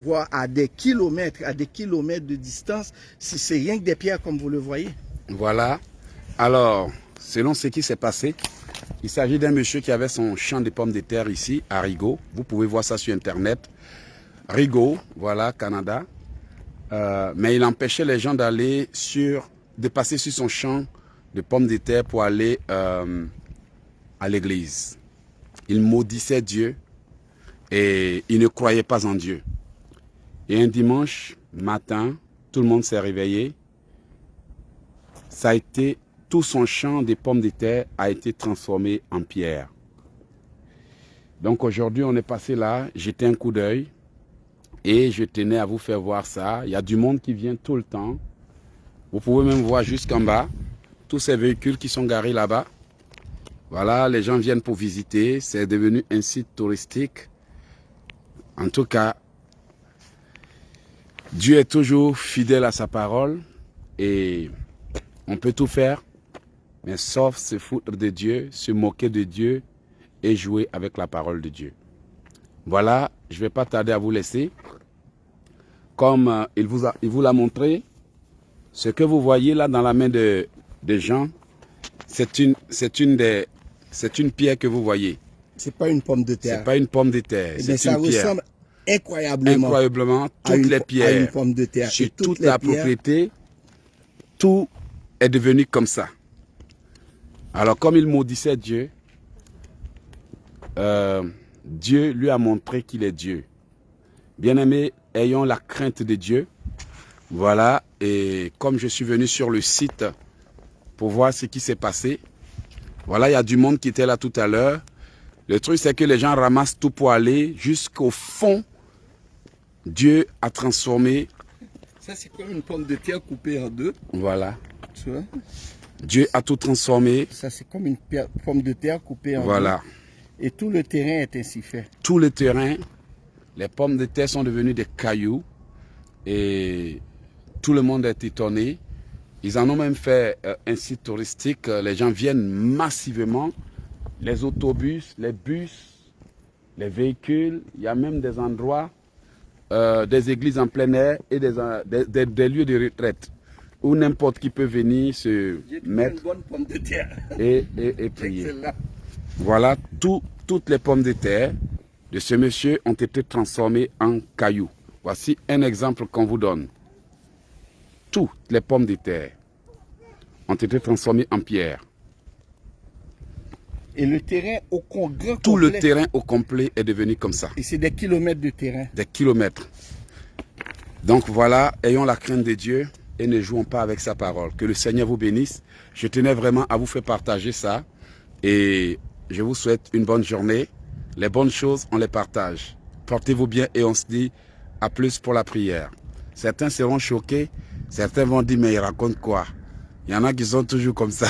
Voire à des kilomètres de distance, si c'est rien que des pierres comme vous le voyez. Voilà. Alors, selon ce qui s'est passé, il s'agit d'un monsieur qui avait son champ de pommes de terre ici, à Rigaud. Vous pouvez voir ça sur Internet. Rigaud, voilà, Canada. Mais il empêchait les gens de passer sur son champ de pommes de terre pour aller à l'église. Il maudissait Dieu et il ne croyait pas en Dieu. Et un dimanche matin, tout le monde s'est réveillé. Ça a été, tout son champ de pommes de terre a été transformé en pierre. Donc aujourd'hui, on est passé là, jeté un coup d'œil et je tenais à vous faire voir ça. Il y a du monde qui vient tout le temps. Vous pouvez même voir jusqu'en bas, tous ces véhicules qui sont garés là-bas. Voilà, les gens viennent pour visiter. C'est devenu un site touristique. En tout cas, Dieu est toujours fidèle à sa parole et on peut tout faire, mais sauf se foutre de Dieu, se moquer de Dieu et jouer avec la parole de Dieu. Voilà, je ne vais pas tarder à vous laisser. Comme il vous l'a montré, ce que vous voyez là dans la main de Jean, c'est une pierre que vous voyez. C'est pas une pomme de terre. C'est pas une pomme de terre, c'est une pierre. Ressemble incroyablement toutes les pierres, à une pomme de terre. sur toute la propriété, tout est devenu comme ça. Alors comme il maudissait Dieu, Dieu lui a montré qu'il est Dieu. Bien-aimés, ayons la crainte de Dieu. Voilà, et comme je suis venu sur le site pour voir ce qui s'est passé, voilà, il y a du monde qui était là tout à l'heure. Le truc, c'est que les gens ramassent tout pour aller jusqu'au fond. Dieu a transformé. Ça, c'est comme une pomme de terre coupée en deux. Voilà. Tu vois? Dieu a tout transformé. Ça, c'est comme une pomme de terre coupée en deux. Voilà. Et tout le terrain est ainsi fait. Tout le terrain, les pommes de terre sont devenues des cailloux. Et tout le monde est étonné. Ils en ont même fait un site touristique. Les gens viennent massivement. Les autobus, les bus, les véhicules. Il y a même des endroits, des églises en plein air et des lieux de retraite où n'importe qui peut venir se mettre une bonne pomme de terre. et prier. Voilà, toutes les pommes de terre de ce monsieur ont été transformées en cailloux. Voici un exemple qu'on vous donne. Toutes les pommes de terre ont été transformées en pierre. Et le terrain au complet. Tout le terrain au complet est devenu comme ça. Et c'est des kilomètres de terrain. Des kilomètres. Donc voilà, ayons la crainte de Dieu et ne jouons pas avec sa parole. Que le Seigneur vous bénisse. Je tenais vraiment à vous faire partager ça. Et je vous souhaite une bonne journée. Les bonnes choses, on les partage. Portez-vous bien et on se dit à plus pour la prière. Certains seront choqués. Certains vont dire, mais il raconte quoi? Il y en a qui sont toujours comme ça.